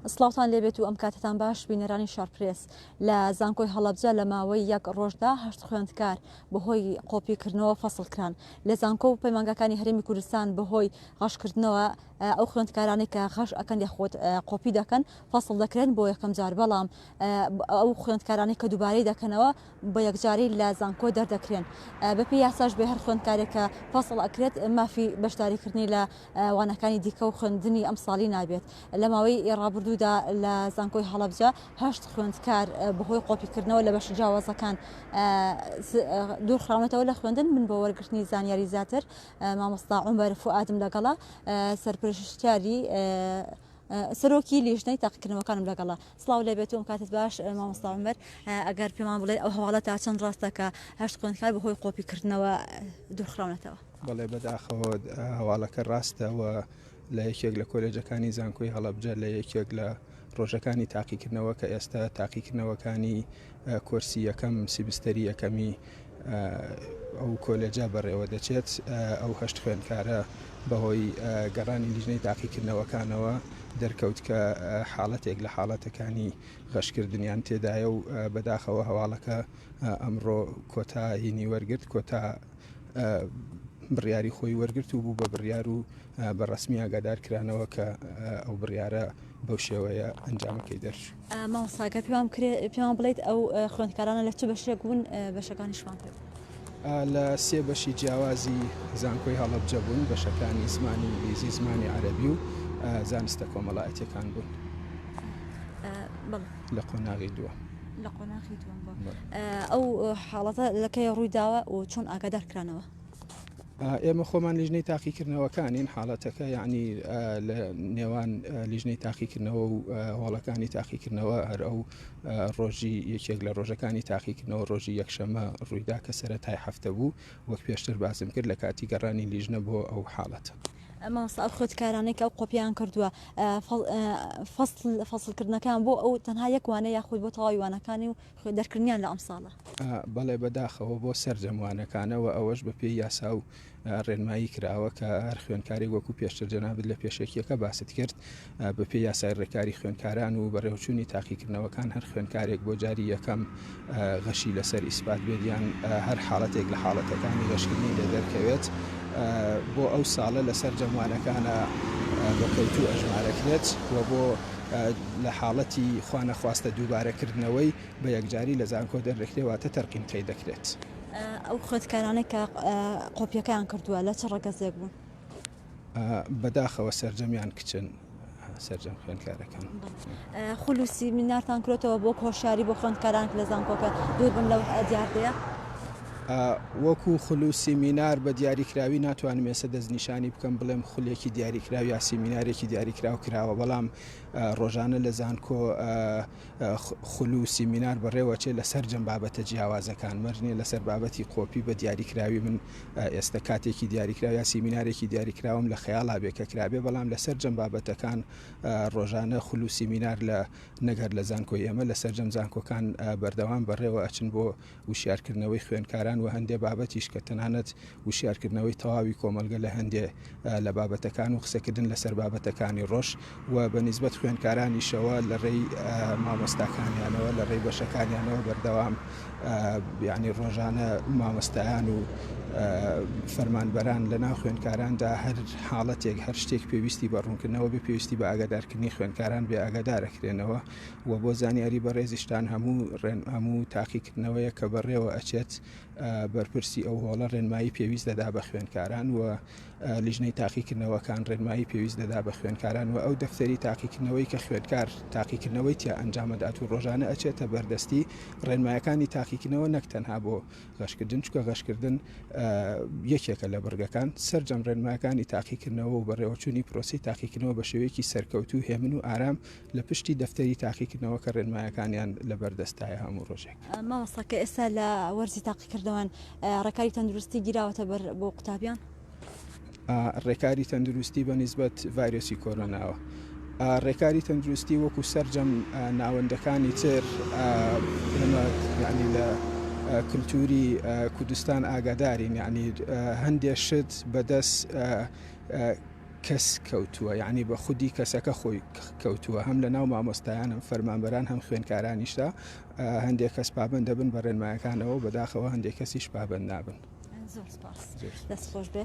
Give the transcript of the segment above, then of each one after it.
سڵاوتان لێبێت و ئەم کاتتان باش بینەرانی شارپرێس لە زانکۆی هەڵەبجە لە ماوەی یەک ڕۆژدا هەشت خوێندکار بەهۆی قۆپیکردنەوە فەسڵکران لە زانکۆ و پەیمانگەکانی هەرێمی کوردستان بەهۆی غەشکردنەوە ئەو خوێندکارانی کە غەش ئەکەن یاخۆت قۆپی دەکەن فەسڵ دەکرێن بۆ یەکەم جار بەڵام ئەو خوێندکارانی کە دووبارەی دەکەنەوە بە یەکجاری لە زانکۆ دەردەکرێن بەپی یاساش بێ هەر خوێندکارێکە فەسڵ ئەکرێت مافی بەشداریکردنی لە وانەکانی دیکە و خوێندنی ئەم ساڵی نابێت لە ماوەی ڕابردوودا لە زانکۆی هەڵەبجە هەشت خوێندکار بەهۆی قۆپیکردنەوە لە بەش جیاوازەکان دوورخراونەتەوە لە خوێندن من بۆ وەرگرتنی زانیاری زیاتر مامۆستا عومەر فوئادم لەگەڵا سەرپرشتیاری سەرۆکی لیژنەی تاقیکردنەوەکانم لەگەڵا سڵاو لێبێت و ئەم کاتت باش مامۆستا عومەر ئەگەر پێمان بڵێ ئەو هەواڵە تا چەند ڕاستە کە هەشت خوێندکار بەهۆی قۆپیکردنەوە دوورخراونەتەوە بەڵێ بەداخەوە هەواڵەکە ڕاستەوە لە یەکێک لە کۆلێجەکانی زانکۆی هەڵەبجە لە یەکێک لە ڕۆژەکانی تاقیکردنەوە کە ئێستا تاقیکردنەوەکانی کۆرسی یەکەم سیبستەری یەکەمی ئەو کۆلێجە بەڕێوە دەچێت ئەو هەشت خوێندکارە بەهۆی گەڕانی لیژنەی تاقیکردنەوەکانەوە دەرکەوت کە حاڵەتێک لە حاڵەتەکانی غەشکردنیان تێدایە و بەداخەوە هەواڵەکە ئەمڕۆ کۆتایینی وەرگرت کۆتا بڕیاری خۆی وەرگرت و بوو بە بڕیار و بە ڕسمی ئاگادارکرانەوە کە ئەو بڕیارە بەو شێوەیە ئەنجامەکەی دەرچوو. مامۆستاگە پێمان بڵێیت ئەو خوێندکارانە لە چ بەشێک بوون بەشەکانیشمان پێ لە سێ بەشی جیاوازی زانکۆی هەڵەبجە بوون بەشەکانی زمانی ئینگلیزی زمانی عەرەبی و زانستە کۆمەڵایەتیەکان بوون لە قۆناغی دووە لە قۆناغی دووەم ئەو حاڵەتە لەکەی ڕوویداوە و چۆن ئاگادارکرانەوە ئێمە خۆمان لیژنەی تاقیکردنەوەکانین حاڵەتەکە یعنی لە نێوان لیژنەی تاقیکردنەوە و هۆڵەکانی تاقیکردنەوە هەر ئەو ڕۆژی یەکێک لە ڕۆژەکانی تاقیکردنەوە ڕۆژی یەکشەمە ڕوویدا کە سەرەتای هەفتە بوو وەک پێشتر باسم کرد لە کاتی گەڕانی لیژنە بۆ ئەو حاڵەتە. مامۆستا ئەو خوێندکارانەی کە ئەو قۆپیان کردووە فەسڵکردنەکان بۆ ئەو تەنها یەکوانە یاخود بۆ تەواوی وانەکانی و دەرکردنیان لە ئەم ساڵە بەڵێ بەداخەوە بۆ سەرجەموانەکانەوە ئەوەش بە پێی یاسا و ڕێنمایی کراوە کە هەر خوێندکارێک وەکو پێشتر جەنابەت لە پێشێکیەکە باست کرد بە پێی یاسای ڕێکاری خوێندکاران و بەڕێوەچوونی تاقیکردنەوەکان هەر خوێندکارێک بۆ جاری یەکەم غەشی لەسەر ئیسپات بێت هەر حاڵەتێک لە حاڵەتەکانی غەشکردنی لە دەرکەوێت بۆ ئەو ساڵە لەسەر جەموانەکانە بەکەوتوو ئەژمارەکرێت و بۆ لە حاڵەتی خوانەخواستە دووبارەکردنەوەی بە یەکجاری لە زانکۆ دەرڕێکرێواتە تەرقیمکەی دەکرێت. ئەو خوێندکارانێک کە قۆپیەکەیان کردووە لە چ ڕەگەزێک بوون بەداخەوە سەرجەمیان کچن سەرجەم خوێندکارەکان خولوسی مینارتان کرێتەوە بۆ هۆشیاری بۆ خوێندکاران لە زانکۆکە دوور بن لەو دیاردەیە وەکو خولوسی مینار بە دیاریکراوی ناتوانم ێستا دەستنیشانی بکەم بڵێم خولێکی دیاریکراوی یا سیمینارێکی دیاریکراو کراوە بەڵام ڕۆژانە لە زانکۆ خولوسی مینار بەڕێوەچێ لەسەر جەم بابەتە جیاوازەکان مەرجێ لەسەر بابەتی قۆپی بە دیاریکراوی من ئێستا کاتێکی دیاریکراوی یا سیمینارێکی دیاریکراوم لە خەیاڵا بێ کە کرابێ بەڵام لەسەر جەم بابەتەکان ڕۆژانە خولوسی مینار لە نەگەر لە زانکۆی ئێمە لەسەر جەم زانکۆکان بەردەوام بەڕێوە ئەچن بۆ وشیارکردنەوەی خوێندکاران و هەندێ بابەتیش کە تەنانەت وشیارکردنەوەی تەواوی کۆمەلگە لە هەندێ لە بابەتەکان و قسەکردن لەسەر بابەتەکانی ڕۆژ و بەنسبەت خوێندکارانیشەوە لە ڕێی مامۆستاکانیانەوە لە ڕێی بەشەکانیانەوە بەردەوام یعنی ڕۆژانە مامۆستایان و فەرمانبەران لە ناو خوێندکاراندا هەر حاڵەتێک هەر شتێک پێویستی بە ڕوونکردنەوە بێ پێویستی بە ئاگادارکردنی خوێندکاران بێ ئاگادارەکرێنەوە و بۆ زانیاری بەڕێزیشتان هەموو تاقیکردنەوەیە کە بەڕێوە ئەچێت بەرپرسی ئەو هۆڵە ڕێنمایی پێویست دەدا بە خوێندکاران و لیژنەی تاقیکردنەوەکان ڕێنمایی پێویست دەدا بە خوێندکاران و ئەو دەفتەری تاقیکردنەوەی کە خوێندکار تاقیکردنەوەی تیا ئەنجامەدات و ڕۆژانە ئەچێتە بەردەستی ڕێنمایەکانی تاقیکردنەوە نەک تەنها بۆ غەشکردن چکە غەشکردن یەکێکە لە بەرگەکان سەرجەم ڕێنمایەکانی تاقیکردنەوە و بەڕێوەچوونی پرۆسی تاقیکردنەوە بە شێوەیەکی سەرکەوتوو هێمن و ئارام لە پشتی دەفتەری تاقیکردنەوە کە ڕێنمایەکانیان لە بەردەستایە هەموو ڕۆژێک مامۆستاکە ئێستا لە وەرزی تاقیکردنەوەن ڕێکاری تەندروستی گیراوەتە بەر بۆ قوتابیان ڕێکاری تەندروستی بە نسبەت ڤایرۆسی کۆرۆناوە ڕێکاری تەندروستی وەکو سەرجەم ناوەندەکانی تر ینی لە کللتوری کوردستان ئاگادارین یعنی هەندێک شت بەدەست کەس کەوتووە، یعنی بە خودی کەسەکە خۆی کەوتووە، هەم لە ناو مامۆستایان هەم فەرمانبەران هەم خوێنکارانیشدا هەندێک کەس پابند دەبن بە ڕێنمایەکانەوە بەداخەوە هەندێک کەسیش پابند نابن. زۆر سپاس دەستخۆش بێ.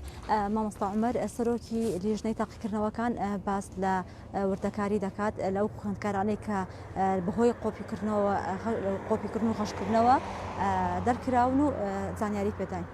مامۆستا عومەر سەرۆکی لیژنەی تاقیکردنەوەکان باس لە وردەکاری دەکات لەو خوێندکارانەی کە بەهۆی قۆپیکردن و غەشکردنەوە دەرکراون و زانیاری پێداین.